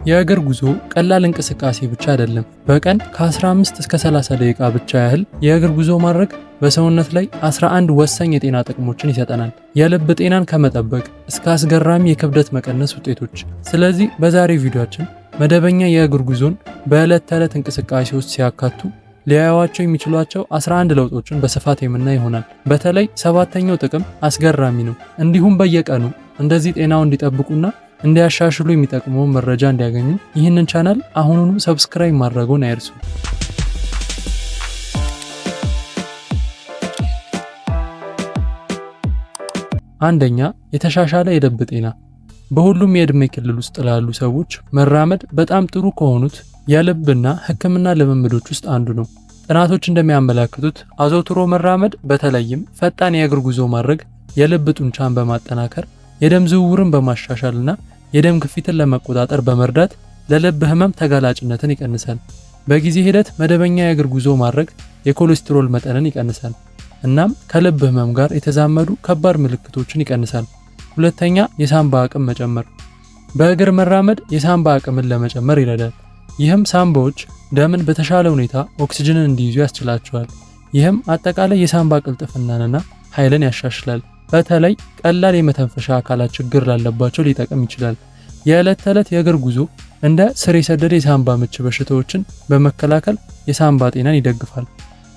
የእግር ጉዞ ቀላል እንቅስቃሴ ብቻ አይደለም። በቀን ከ15 እስከ 30 ደቂቃ ብቻ ያህል የእግር ጉዞ ማድረግ በሰውነት ላይ 11 ወሳኝ የጤና ጥቅሞችን ይሰጠናል። የልብ ጤናን ከመጠበቅ እስከ አስገራሚ የክብደት መቀነስ ውጤቶች። ስለዚህ በዛሬው ቪዲዮአችን መደበኛ የእግር ጉዞን በዕለት ተዕለት እንቅስቃሴ ውስጥ ሲያካቱ ሊያዩዋቸው የሚችሏቸው 11 ለውጦችን በስፋት የምናይ ይሆናል። በተለይ ሰባተኛው ጥቅም አስገራሚ ነው። እንዲሁም በየቀኑ እንደዚህ ጤናው እንዲጠብቁና እንዲያሻሽሉ የሚጠቅመውን መረጃ እንዲያገኙ ይህንን ቻናል አሁኑኑ ሰብስክራይብ ማድረግዎን አይርሱ። አንደኛ፣ የተሻሻለ የልብ ጤና። በሁሉም የዕድሜ ክልል ውስጥ ላሉ ሰዎች መራመድ በጣም ጥሩ ከሆኑት የልብና ሕክምና ልምምዶች ውስጥ አንዱ ነው። ጥናቶች እንደሚያመለክቱት አዘውትሮ መራመድ በተለይም ፈጣን የእግር ጉዞ ማድረግ የልብ ጡንቻን በማጠናከር የደም ዝውውርን በማሻሻልና የደም ግፊትን ለመቆጣጠር በመርዳት ለልብ ህመም ተጋላጭነትን ይቀንሳል። በጊዜ ሂደት መደበኛ የእግር ጉዞ ማድረግ የኮሌስትሮል መጠንን ይቀንሳል፣ እናም ከልብ ህመም ጋር የተዛመዱ ከባድ ምልክቶችን ይቀንሳል። ሁለተኛ፣ የሳንባ አቅም መጨመር። በእግር መራመድ የሳንባ አቅምን ለመጨመር ይረዳል። ይህም ሳንባዎች ደምን በተሻለ ሁኔታ ኦክሲጅንን እንዲይዙ ያስችላቸዋል። ይህም አጠቃላይ የሳንባ ቅልጥፍናንና ኃይልን ያሻሽላል። በተለይ ቀላል የመተንፈሻ አካላት ችግር ላለባቸው ሊጠቅም ይችላል። የዕለት ተዕለት የእግር ጉዞ እንደ ስር የሰደደ የሳንባ ምች በሽታዎችን በመከላከል የሳንባ ጤናን ይደግፋል።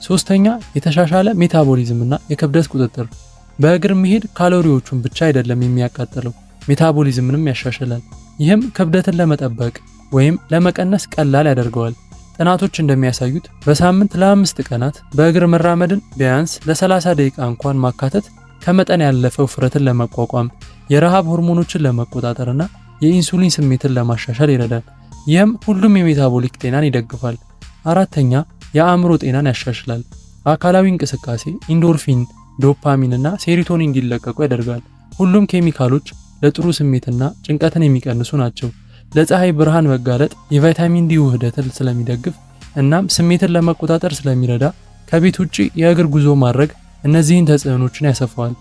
ሶስተኛ፣ የተሻሻለ ሜታቦሊዝምና የክብደት ቁጥጥር። በእግር መሄድ ካሎሪዎቹን ብቻ አይደለም የሚያቃጥለው፣ ሜታቦሊዝምንም ያሻሽላል። ይህም ክብደትን ለመጠበቅ ወይም ለመቀነስ ቀላል ያደርገዋል። ጥናቶች እንደሚያሳዩት በሳምንት ለ5 ቀናት በእግር መራመድን ቢያንስ ለ30 ደቂቃ እንኳን ማካተት ከመጠን ያለፈ ውፍረትን ለመቋቋም፣ የረሃብ ሆርሞኖችን ለመቆጣጠርና የኢንሱሊን ስሜትን ለማሻሻል ይረዳል። ይህም ሁሉም የሜታቦሊክ ጤናን ይደግፋል። አራተኛ፣ የአእምሮ ጤናን ያሻሽላል። አካላዊ እንቅስቃሴ ኢንዶርፊን፣ ዶፓሚን እና ሴሮቶኒን እንዲለቀቁ ያደርጋል። ሁሉም ኬሚካሎች ለጥሩ ስሜትና ጭንቀትን የሚቀንሱ ናቸው። ለፀሐይ ብርሃን መጋለጥ የቫይታሚን ዲ ውህደትን ስለሚደግፍ እናም ስሜትን ለመቆጣጠር ስለሚረዳ ከቤት ውጪ የእግር ጉዞ ማድረግ እነዚህን ተጽዕኖችን ያሰፋዋል።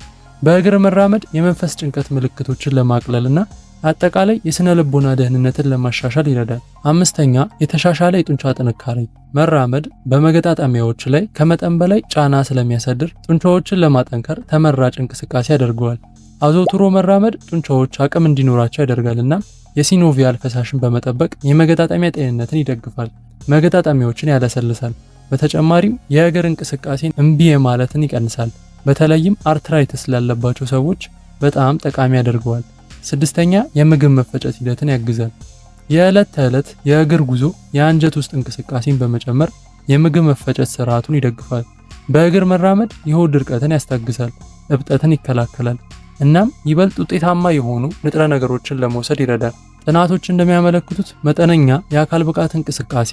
በእግር መራመድ የመንፈስ ጭንቀት ምልክቶችን ለማቅለልና አጠቃላይ የስነ ልቦና ደህንነትን ለማሻሻል ይረዳል። አምስተኛ፣ የተሻሻለ የጡንቻ ጥንካሬ። መራመድ በመገጣጠሚያዎች ላይ ከመጠን በላይ ጫና ስለሚያሳድር ጡንቻዎችን ለማጠንከር ተመራጭ እንቅስቃሴ ያደርገዋል። አዘውትሮ መራመድ ጡንቻዎች አቅም እንዲኖራቸው ያደርጋልና የሲኖቪያል ፈሳሽን በመጠበቅ የመገጣጠሚያ ጤንነትን ይደግፋል፣ መገጣጠሚያዎችን ያለሰልሳል። በተጨማሪም የእግር እንቅስቃሴን እምቢ የማለትን ይቀንሳል። በተለይም አርትራይተስ ላለባቸው ሰዎች በጣም ጠቃሚ ያደርገዋል። ስድስተኛ፣ የምግብ መፈጨት ሂደትን ያግዛል። የዕለት ተዕለት የእግር ጉዞ የአንጀት ውስጥ እንቅስቃሴን በመጨመር የምግብ መፈጨት ስርዓቱን ይደግፋል። በእግር መራመድ የሆድ ድርቀትን ያስታግሳል፣ እብጠትን ይከላከላል፣ እናም ይበልጥ ውጤታማ የሆኑ ንጥረ ነገሮችን ለመውሰድ ይረዳል። ጥናቶች እንደሚያመለክቱት መጠነኛ የአካል ብቃት እንቅስቃሴ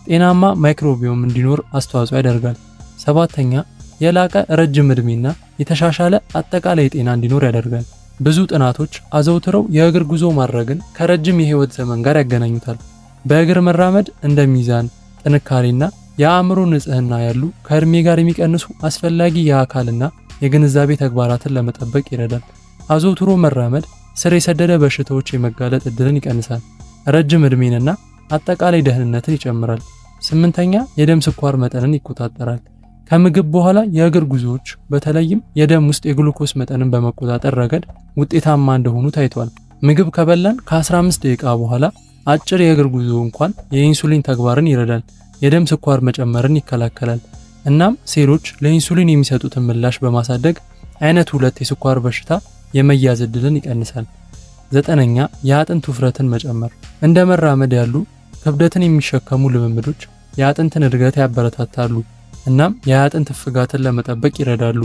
ጤናማ ማይክሮቢዮም እንዲኖር አስተዋጽኦ ያደርጋል። ሰባተኛ፣ የላቀ ረጅም ዕድሜና የተሻሻለ አጠቃላይ ጤና እንዲኖር ያደርጋል። ብዙ ጥናቶች አዘውትረው የእግር ጉዞ ማድረግን ከረጅም የህይወት ዘመን ጋር ያገናኙታል። በእግር መራመድ እንደ ሚዛን፣ ጥንካሬና የአእምሮ ንጽህና ያሉ ከእድሜ ጋር የሚቀንሱ አስፈላጊ የአካልና የግንዛቤ ተግባራትን ለመጠበቅ ይረዳል። አዘውትሮ መራመድ ስር የሰደደ በሽታዎች የመጋለጥ እድልን ይቀንሳል፣ ረጅም ዕድሜንና አጠቃላይ ደህንነትን ይጨምራል። ስምንተኛ፣ የደም ስኳር መጠንን ይቆጣጠራል። ከምግብ በኋላ የእግር ጉዞዎች በተለይም የደም ውስጥ የግሉኮስ መጠንን በመቆጣጠር ረገድ ውጤታማ እንደሆኑ ታይቷል። ምግብ ከበላን ከ15 ደቂቃ በኋላ አጭር የእግር ጉዞ እንኳን የኢንሱሊን ተግባርን ይረዳል፣ የደም ስኳር መጨመርን ይከላከላል፣ እናም ሴሎች ለኢንሱሊን የሚሰጡትን ምላሽ በማሳደግ አይነት 2 የስኳር በሽታ የመያዝ እድልን ይቀንሳል። ዘጠነኛ፣ የአጥንት ውፍረትን መጨመር። እንደ መራመድ ያሉ ክብደትን የሚሸከሙ ልምምዶች የአጥንትን እድገት ያበረታታሉ እናም የአጥንት ፍጋትን ለመጠበቅ ይረዳሉ።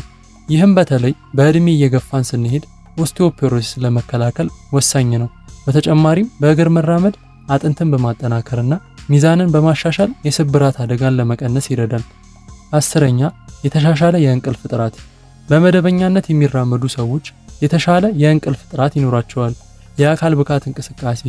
ይህም በተለይ በእድሜ እየገፋን ስንሄድ ኦስቲዮፖሮሲስ ለመከላከል ወሳኝ ነው። በተጨማሪም በእግር መራመድ አጥንትን በማጠናከርና ሚዛንን በማሻሻል የስብራት አደጋን ለመቀነስ ይረዳል። አስረኛ፣ የተሻሻለ የእንቅልፍ ጥራት። በመደበኛነት የሚራመዱ ሰዎች የተሻለ የእንቅልፍ ጥራት ይኖራቸዋል። የአካል ብቃት እንቅስቃሴ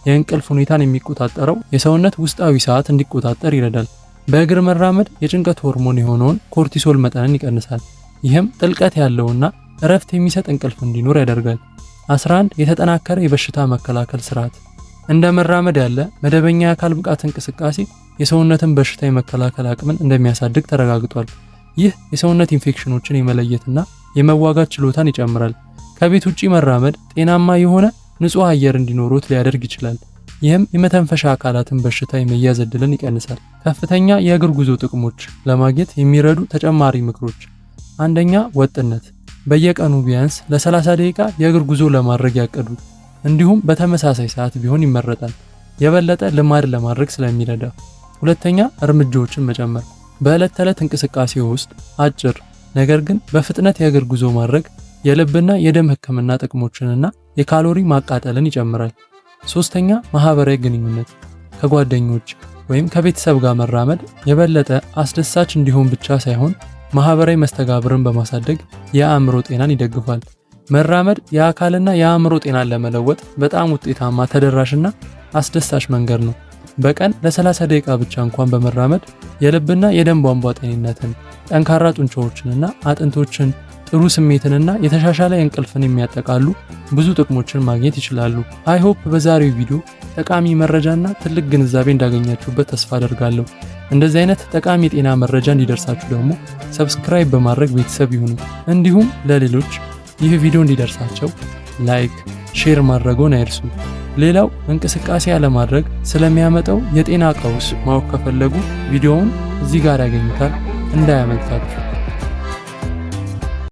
የእንቅልፍ ሁኔታን የሚቆጣጠረው የሰውነት ውስጣዊ ሰዓት እንዲቆጣጠር ይረዳል። በእግር መራመድ የጭንቀት ሆርሞን የሆነውን ኮርቲሶል መጠንን ይቀንሳል። ይህም ጥልቀት ያለውና እረፍት የሚሰጥ እንቅልፍ እንዲኖር ያደርጋል። 11 የተጠናከረ የበሽታ መከላከል ስርዓት። እንደ መራመድ ያለ መደበኛ የአካል ብቃት እንቅስቃሴ የሰውነትን በሽታ የመከላከል አቅምን እንደሚያሳድግ ተረጋግጧል። ይህ የሰውነት ኢንፌክሽኖችን የመለየትና የመዋጋት ችሎታን ይጨምራል። ከቤት ውጪ መራመድ ጤናማ የሆነ ንጹህ አየር እንዲኖሩት ሊያደርግ ይችላል። ይህም የመተንፈሻ አካላትን በሽታ የመያዝ ዕድልን ይቀንሳል። ከፍተኛ የእግር ጉዞ ጥቅሞች ለማግኘት የሚረዱ ተጨማሪ ምክሮች፣ አንደኛ ወጥነት። በየቀኑ ቢያንስ ለ30 ደቂቃ የእግር ጉዞ ለማድረግ ያቀዱ። እንዲሁም በተመሳሳይ ሰዓት ቢሆን ይመረጣል፣ የበለጠ ልማድ ለማድረግ ስለሚረዳ። ሁለተኛ እርምጃዎችን መጨመር። በዕለት ተዕለት እንቅስቃሴ ውስጥ አጭር ነገር ግን በፍጥነት የእግር ጉዞ ማድረግ የልብና የደም ሕክምና ጥቅሞችንና የካሎሪ ማቃጠልን ይጨምራል። ሶስተኛ ማህበራዊ ግንኙነት። ከጓደኞች ወይም ከቤተሰብ ጋር መራመድ የበለጠ አስደሳች እንዲሆን ብቻ ሳይሆን ማህበራዊ መስተጋብርን በማሳደግ የአእምሮ ጤናን ይደግፋል። መራመድ የአካልና የአእምሮ ጤናን ለመለወጥ በጣም ውጤታማ፣ ተደራሽና አስደሳች መንገድ ነው። በቀን ለ30 ደቂቃ ብቻ እንኳን በመራመድ የልብና የደም ቧንቧ ጤንነትን፣ ጠንካራ ጡንቻዎችንና አጥንቶችን፣ ጥሩ ስሜትንና የተሻሻለ እንቅልፍን የሚያጠቃሉ ብዙ ጥቅሞችን ማግኘት ይችላሉ። አይ ሆፕ በዛሬው ቪዲዮ ጠቃሚ መረጃና ትልቅ ግንዛቤ እንዳገኛችሁበት ተስፋ አደርጋለሁ። እንደዚህ አይነት ጠቃሚ የጤና መረጃ እንዲደርሳችሁ ደግሞ ሰብስክራይብ በማድረግ ቤተሰብ ይሁኑ። እንዲሁም ለሌሎች ይህ ቪዲዮ እንዲደርሳቸው ላይክ፣ ሼር ማድረግዎን አይርሱ። ሌላው እንቅስቃሴ ያለማድረግ ስለሚያመጣው የጤና ቀውስ ማወቅ ከፈለጉ ቪዲዮውን እዚህ ጋር ያገኙታል፣ እንዳያመልጣችሁ።